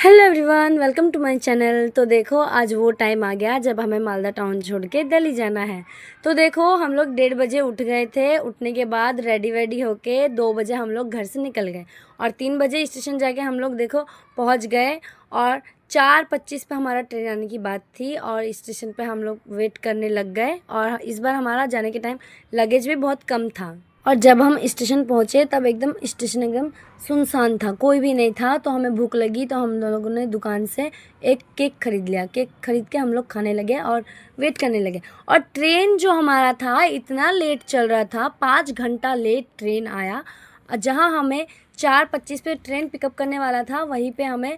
Hello everyone, welcome to my channel. तो देखो आज वो टाइम आ गया जब हमें मालदा टाउन छोड़ के दिल्ली जाना है। तो देखो हम लोग 1:30 बजे उठ गए थे। उठने के बाद रेडी वेडी होके 2 बजे हम लोग घर से निकल गए और 3 बजे स्टेशन जाके हम लोग देखो पहुंच गए और 4:25 पे हमारा ट्रेन आने की बात थी और स्टेशन पे हम लोग वेट करने लग गए। और इस बार हमारा जाने के टाइम लगेज भी बहुत कम था और जब हम स्टेशन पहुँचे तब एकदम स्टेशन एकदम सुनसान था, कोई भी नहीं था। तो हमें भूख लगी तो हम लोगों ने दुकान से एक केक खरीद लिया। केक खरीद के हम लोग खाने लगे और वेट करने लगे। और ट्रेन जो हमारा था इतना लेट चल रहा था, 5 घंटा लेट ट्रेन आया। जहाँ हमें 4:25 पे ट्रेन पिकअप करने वाला था वहीं पे हमें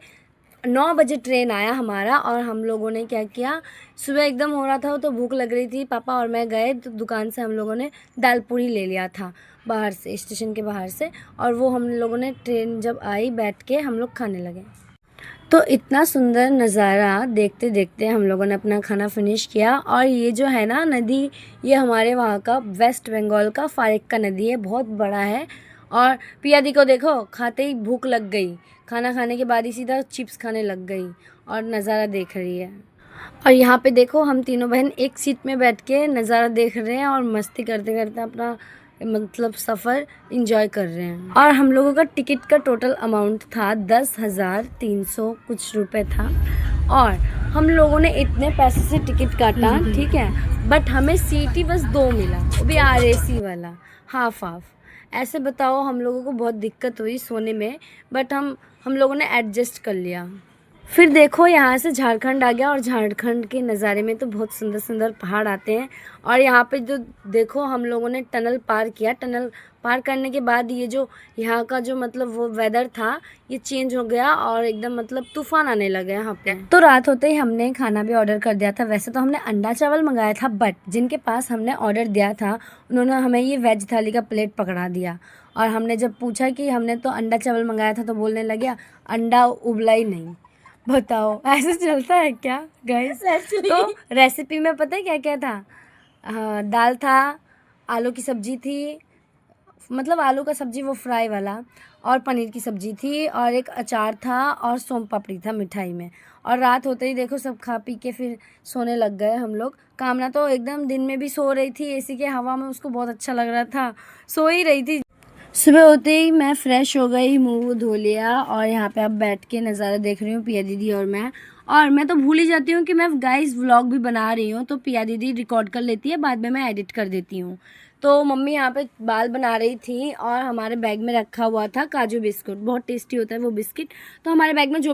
9 बजे ट्रेन आया हमारा। और हम लोगों ने क्या किया, सुबह एकदम हो रहा था तो भूख लग रही थी, पापा और मैं गए तो दुकान से हम लोगों ने दाल पूरी ले लिया था बाहर से, स्टेशन के बाहर से। और वो हम लोगों ने ट्रेन जब आई बैठ के हम लोग खाने लगे। तो इतना सुंदर नज़ारा देखते देखते हम लोगों ने अपना खाना फिनिश किया। और ये जो है ना नदी, ये हमारे वहाँ का वेस्ट बंगाल का फारिक्का नदी है, बहुत बड़ा है। और पिया दी को देखो खाते ही भूख लग गई, खाना खाने के बाद ही सीधा चिप्स खाने लग गई और नज़ारा देख रही है। और यहाँ पे देखो हम तीनों बहन एक सीट में बैठ के नज़ारा देख रहे हैं और मस्ती करते करते अपना मतलब सफ़र इंजॉय कर रहे हैं। और हम लोगों का टिकट का टोटल अमाउंट था 10,300 कुछ रुपए था। और हम लोगों ने इतने पैसे से टिकट काटा, ठीक है, बट हमें सीट ही बस 2 मिला, वो भी RAC वाला, हाफ हाफ। ऐसे बताओ, हम लोगों को बहुत दिक्कत हुई सोने में, बट हम लोगों ने एडजस्ट कर लिया। फिर देखो यहाँ से झारखंड आ गया और झारखंड के नज़ारे में तो बहुत सुंदर सुंदर पहाड़ आते हैं। और यहाँ पे जो देखो हम लोगों ने टनल पार किया। टनल पार करने के बाद ये जो यहाँ का जो मतलब वो वेदर था ये चेंज हो गया और एकदम मतलब तूफान आने लगा यहाँ पे। तो रात होते ही हमने खाना भी ऑर्डर कर दिया था। वैसे तो हमने अंडा चावल मंगाया था, बट जिनके पास हमने ऑर्डर दिया था उन्होंने हमें ये वेज थाली का प्लेट पकड़ा दिया। और हमने जब पूछा कि हमने तो अंडा चावल मंगाया था तो बोलने लगे अंडा उबला ही नहीं। बताओ ऐसे चलता है क्या गाइस? तो रेसिपी में पता है क्या क्या था? दाल था, आलू की सब्जी थी, मतलब आलू का सब्जी वो फ्राई वाला, और पनीर की सब्जी थी और एक अचार था और सोम पापड़ी था मिठाई में। और रात होते ही देखो सब खा पी के फिर सोने लग गए हम लोग। कामना तो एकदम दिन में भी सो रही थी एसी के हवा में, उसको बहुत अच्छा लग रहा था, सो ही रही थी। सुबह होते ही मैं फ़्रेश हो गई, मुंह धो लिया और यहाँ पे अब बैठ के नज़ारा देख रही हूँ पिया दीदी और मैं। और मैं तो भूल ही जाती हूँ कि मैं गाइस व्लॉग भी बना रही हूँ, तो पिया दीदी रिकॉर्ड कर लेती है, बाद में मैं एडिट कर देती हूँ। तो मम्मी यहाँ पे बाल बना रही थी और हमारे बैग में रखा हुआ था काजू बिस्कुट, बहुत टेस्टी होता है वो बिस्किट। तो हमारे बैग में जो